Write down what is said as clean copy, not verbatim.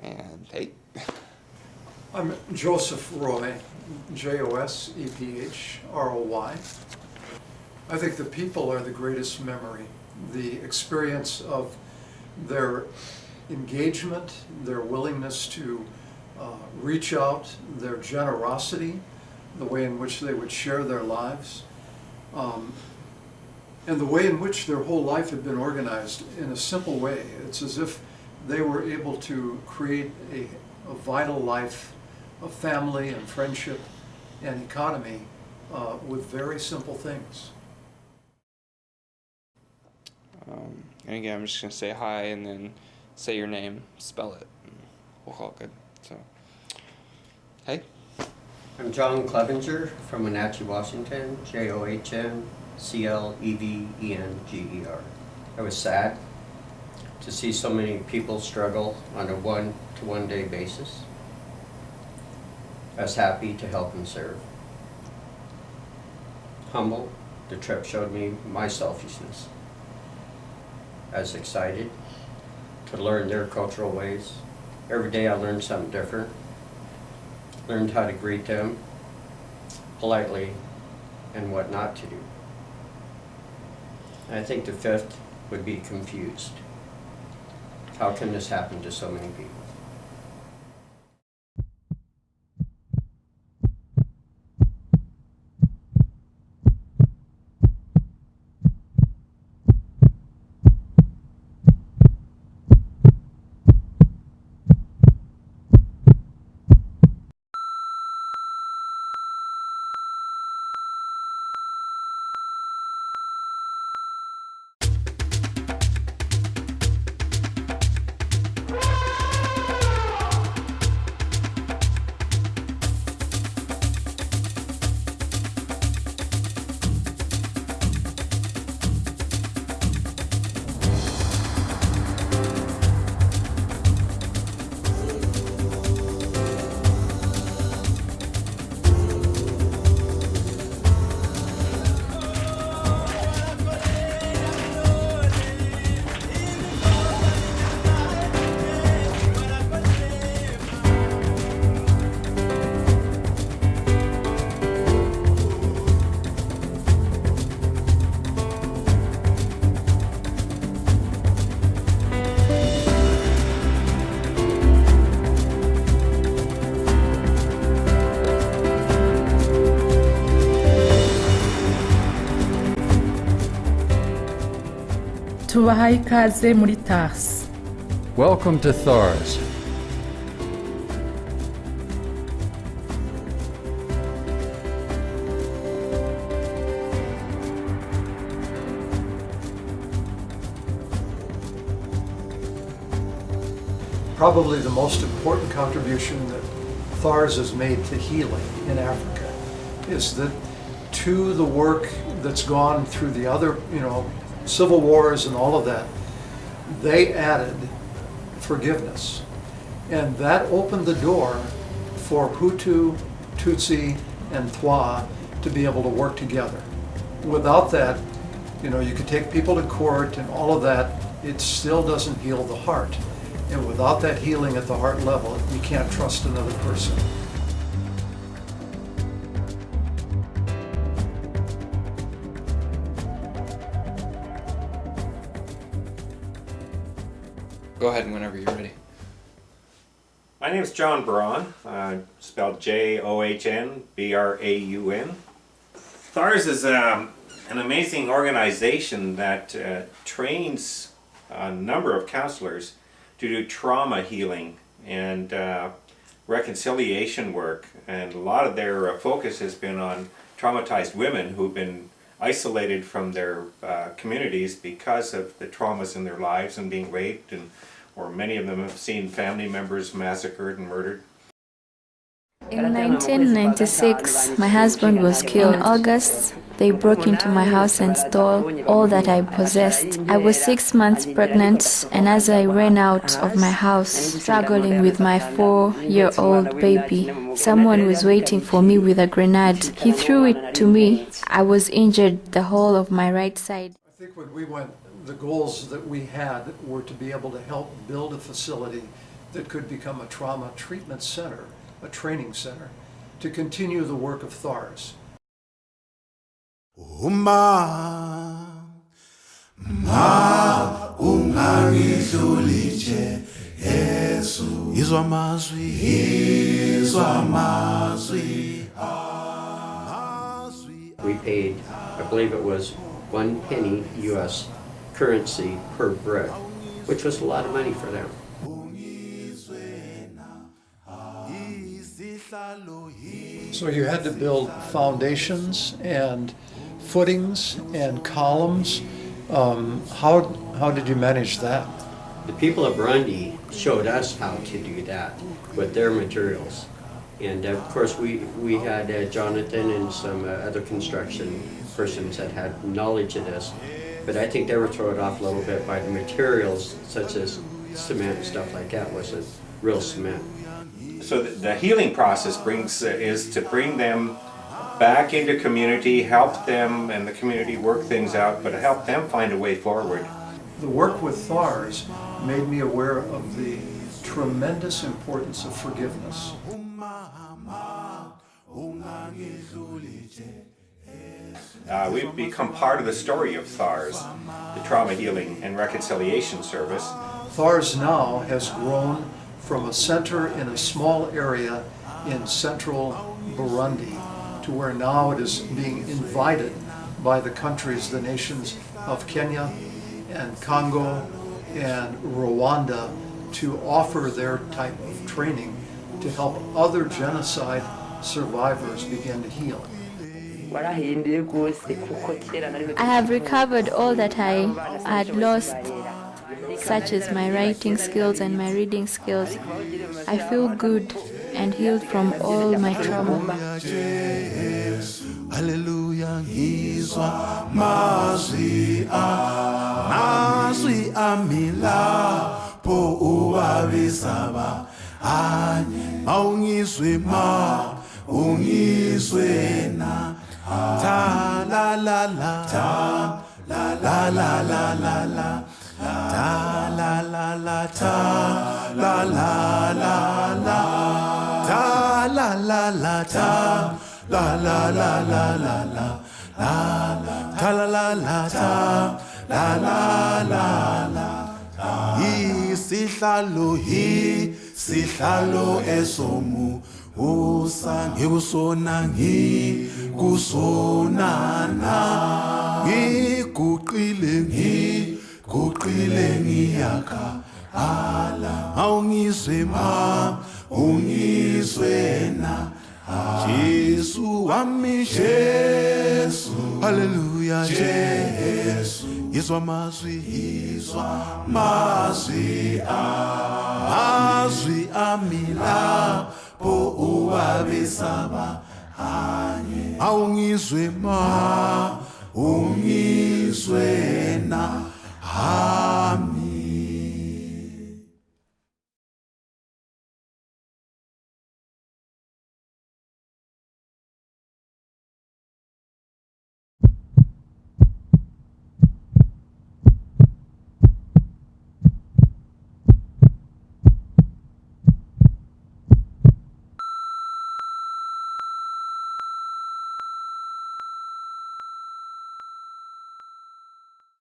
And hey. I'm Joseph Roy, J-O-S-E-P-H-R-O-Y. I think the people are the greatest memory. The experience of their engagement, their willingness to reach out, their generosity, the way in which they would share their lives, and the way in which their whole life had been organized in a simple way. It's as if they were able to create a vital life of family and friendship and economy with very simple things. And again, I'm just going to say hi and then say your name, spell it, and we'll call it good. So, hey. I'm John Clevenger from Wenatchee, Washington, John-Clevenger. I was sad to see so many people struggle on a one-to-one day basis. I was happy to help and serve. Humble, the trip showed me my selfishness. I was excited to learn their cultural ways. Every day I learned something different. Learned how to greet them politely and what not to do. And I think the fifth would be confused. How can this happen to so many people? Tubahaye ikaze muri T.H.A.R.S. Welcome to T.H.A.R.S. Probably the most important contribution that T.H.A.R.S has made to healing in Africa is that to the work that's gone through the other, civil wars and all of that, they added forgiveness. And that opened the door for Hutu, Tutsi, and Twa to be able to work together. Without that, you could take people to court and all of that, it still doesn't heal the heart. And without that healing at the heart level, you can't trust another person. Go ahead whenever you're ready. My name is John Braun, spelled John-Braun. T.H.A.R.S is an amazing organization that trains a number of counselors to do trauma healing and reconciliation work, and a lot of their focus has been on traumatized women who've been isolated from their communities because of the traumas in their lives and being raped, or many of them have seen family members massacred and murdered. In 1996, my husband was killed. In August, they broke into my house and stole all that I possessed. I was 6 months pregnant, and as I ran out of my house, struggling with my 4-year-old baby, someone was waiting for me with a grenade. He threw it to me. I was injured the whole of my right side. I think when we went, the goals that we had were to be able to help build a facility that could become a trauma treatment center, a training center, to continue the work of T.H.A.R.S. We paid, I believe it was 1 penny U.S. currency per brick, which was a lot of money for them. So you had to build foundations and footings and columns. How did you manage that? The people of Burundi showed us how to do that with their materials. And of course we had Jonathan and some other construction persons that had knowledge of this. But I think they were thrown off a little bit by the materials such as cement and stuff like that. Wasn't real cement. So the healing process is to bring them back into community, help them and the community work things out, but help them find a way forward. The work with T.H.A.R.S. made me aware of the tremendous importance of forgiveness. We've become part of the story of T.H.A.R.S, the Trauma Healing and Reconciliation Service. T.H.A.R.S. now has grown from a center in a small area in central Burundi to where now it is being invited by the countries, the nations of Kenya and Congo and Rwanda to offer their type of training to help other genocide survivors begin to heal. I have recovered all that I had lost, such as my writing skills and my reading skills. I feel good and healed from all my trauma. Hallelujah, ngizwa mazwi amila po uwabisaba ungizwe ungizwe na ta la la la ta la la la la la la ta la la la ta la la la la ta la la la ta la la la la la la ta la la la ta la la la la isihlalo esomu usa ngikusona ngikusonana ngiguqile ngiyakha ala awungizwe ungizwe na Jesu wami Jesu hallelujah Jesu izwa mazwi amila po uwabisaba awungizwe ungizwe na